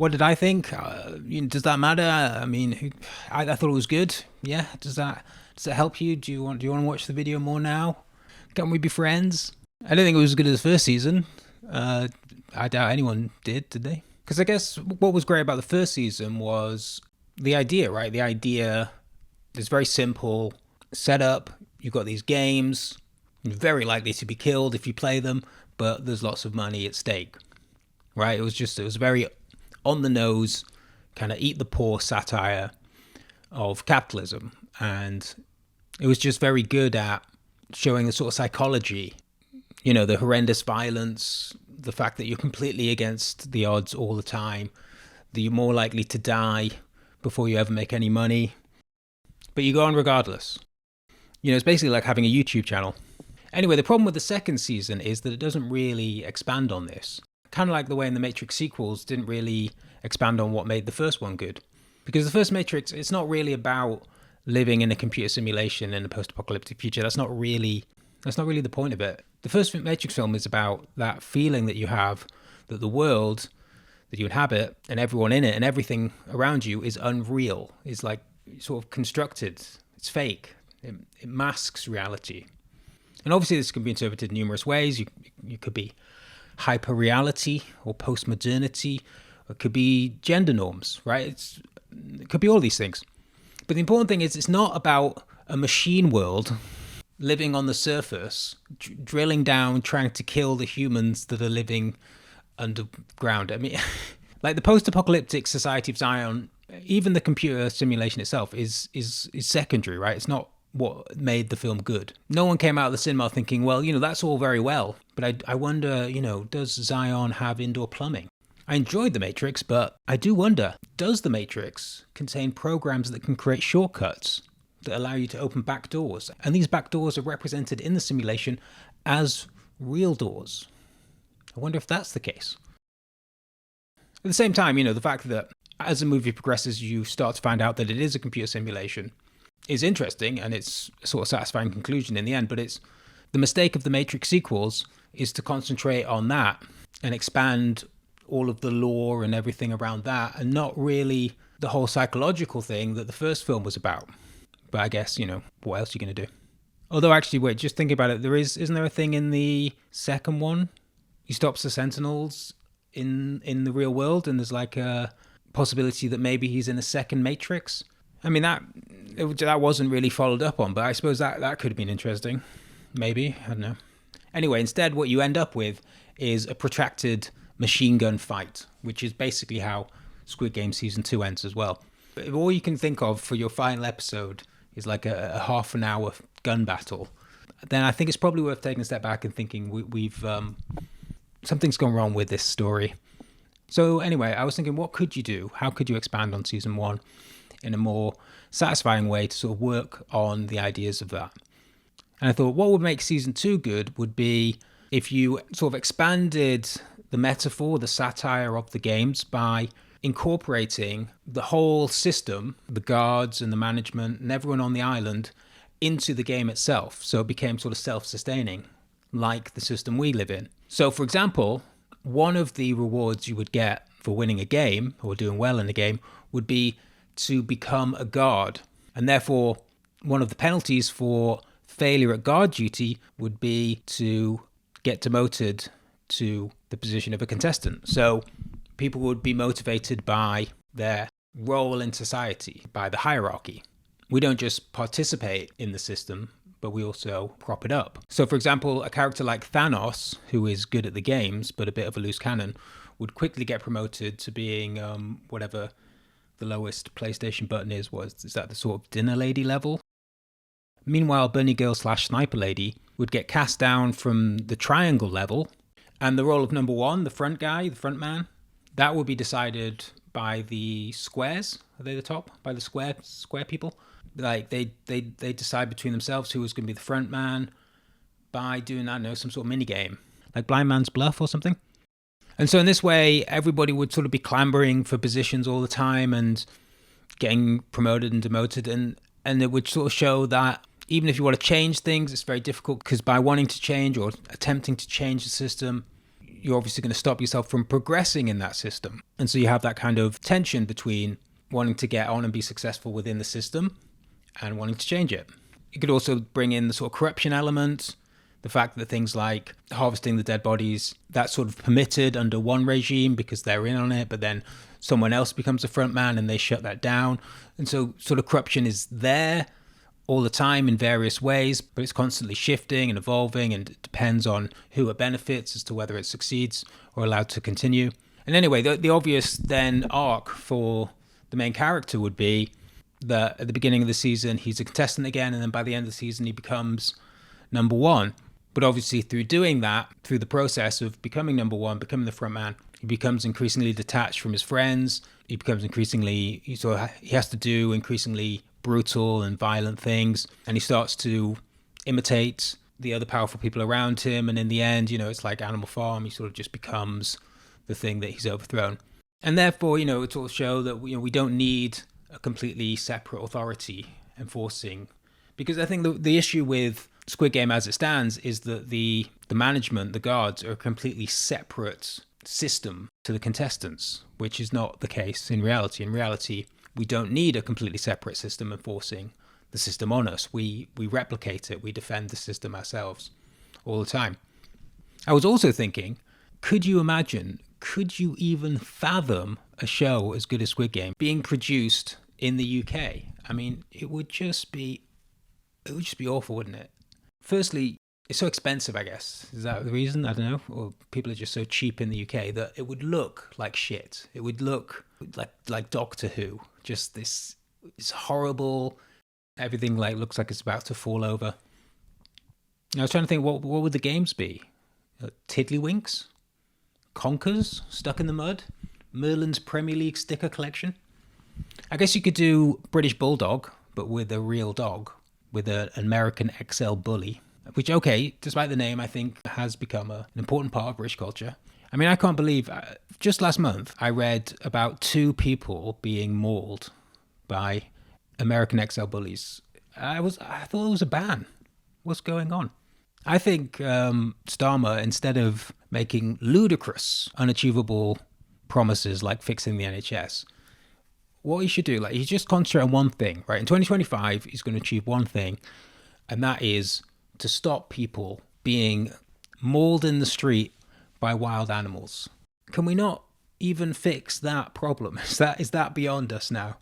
What did I think? Does that matter? I mean, I thought it was good. Yeah. Does that help you? Do you want to watch the video more now? Can we be friends? I don't think it was as good as the first season. I doubt anyone did they? Because I guess what was great about the first season was the idea, right? The idea is very simple. Setup. You've got these games. You're very likely to be killed if you play them, but there's lots of money at stake, right? It was very on the nose, kind of eat the poor satire of capitalism. And it was just very good at showing the sort of psychology, the horrendous violence, the fact that you're completely against the odds all the time, that you're more likely to die before you ever make any money, but you go on regardless. It's basically like having a YouTube channel. Anyway, the problem with the second season is that it doesn't really expand on this. Kind of like the way in the Matrix sequels didn't really expand on what made the first one good. Because the first Matrix, it's not really about living in a computer simulation in a post-apocalyptic future. That's not really the point of it. The first Matrix film is about that feeling that you have that the world that you inhabit and everyone in it and everything around you is unreal. It's like sort of constructed. It's fake. It masks reality. And obviously this can be interpreted in numerous ways. You could be hyper-reality or post-modernity. It could be gender norms, right? It could be all these things. But the important thing is it's not about a machine world living on the surface, drilling down, trying to kill the humans that are living underground. I mean, like the post-apocalyptic society of Zion, even the computer simulation itself is secondary, right? It's not what made the film good. No one came out of the cinema thinking, well, that's all very well, but I wonder, does Zion have indoor plumbing? I enjoyed The Matrix, but I do wonder, does The Matrix contain programs that can create shortcuts that allow you to open back doors? And these back doors are represented in the simulation as real doors. I wonder if that's the case. At the same time, the fact that as the movie progresses, you start to find out that it is a computer simulation is interesting, and it's a sort of satisfying conclusion in the end, but it's the mistake of the Matrix sequels is to concentrate on that and expand all of the lore and everything around that, and not really the whole psychological thing that the first film was about. But I guess, what else are you going to do? Although actually, wait, just think about it, isn't there a thing in the second one? He stops the Sentinels in the real world, and there's like a possibility that maybe he's in a second Matrix. I mean, that wasn't really followed up on, but I suppose that could have been interesting. Maybe, I don't know. Anyway, instead what you end up with is a protracted machine gun fight, which is basically how Squid Game Season 2 ends as well. But if all you can think of for your final episode is like a half an hour gun battle, then I think it's probably worth taking a step back and thinking we've something's gone wrong with this story. So anyway, I was thinking, what could you do? How could you expand on Season 1 in a more satisfying way to sort of work on the ideas of that? And I thought what would make Season 2 good would be if you sort of expanded the metaphor, the satire of the games by incorporating the whole system, the guards and the management and everyone on the island, into the game itself. So it became sort of self-sustaining, like the system we live in. So for example, one of the rewards you would get for winning a game or doing well in a game would be to become a guard. And therefore, one of the penalties for failure at guard duty would be to get demoted to the position of a contestant. So people would be motivated by their role in society, by the hierarchy. We don't just participate in the system, but we also prop it up. So for example, a character like Thanos, who is good at the games, but a bit of a loose cannon, would quickly get promoted to being whatever the lowest PlayStation button is that the sort of dinner lady level? Meanwhile, Bunny Girl / Sniper Lady would get cast down from the triangle level, and the role of number one, the front guy, the front man, that would be decided by the squares. Are they the top? By the square people? Like they decide between themselves who was going to be the front man by doing, I don't know, some sort of mini game, like Blind Man's Bluff or something. And so in this way, everybody would sort of be clambering for positions all the time and getting promoted and demoted. And it would sort of show that even if you want to change things, it's very difficult, because by wanting to change or attempting to change the system, you're obviously going to stop yourself from progressing in that system. And so you have that kind of tension between wanting to get on and be successful within the system and wanting to change it. You could also bring in the sort of corruption element, the fact that things like harvesting the dead bodies, that's sort of permitted under one regime because they're in on it, but then someone else becomes a front man and they shut that down. And so sort of corruption is there all the time in various ways, but it's constantly shifting and evolving, and it depends on who it benefits as to whether it succeeds or allowed to continue. And anyway, the obvious then arc for the main character would be that at the beginning of the season, he's a contestant again, and then by the end of the season, he becomes number one. But obviously through doing that, through the process of becoming number one, becoming the front man, he becomes increasingly detached from his friends. He becomes increasingly, he has to do increasingly brutal and violent things, and he starts to imitate the other powerful people around him. And in the end, it's like Animal Farm. He sort of just becomes the thing that he's overthrown. And therefore, it will show that we don't need a completely separate authority enforcing, because I think the issue with Squid Game as it stands is that the management, the guards, are a completely separate system to the contestants, which is not the case in reality. In reality, we don't need a completely separate system enforcing the system on us. We replicate it. We defend the system ourselves all the time. I was also thinking, could you even fathom a show as good as Squid Game being produced in the UK? I mean, it would just be awful, wouldn't it? Firstly, it's so expensive, I guess. Is that the reason? I don't know. Or people are just so cheap in the UK that it would look like shit. It would look like Doctor Who. Just this horrible, everything looks like it's about to fall over. I was trying to think, what would the games be? Tiddlywinks? Conkers? Stuck in the Mud? Merlin's Premier League sticker collection? I guess you could do British Bulldog, but with a real dog, with an American XL Bully, which, okay, despite the name, I think has become an important part of British culture. I mean, I can't believe, just last month, I read about 2 people being mauled by American XL Bullies. I thought it was a ban. What's going on? I think Starmer, instead of making ludicrous, unachievable promises like fixing the NHS, what he should do, he just concentrate on one thing, right? In 2025, he's going to achieve one thing, and that is to stop people being mauled in the street by wild animals. Can we not even fix that problem? Is that beyond us now?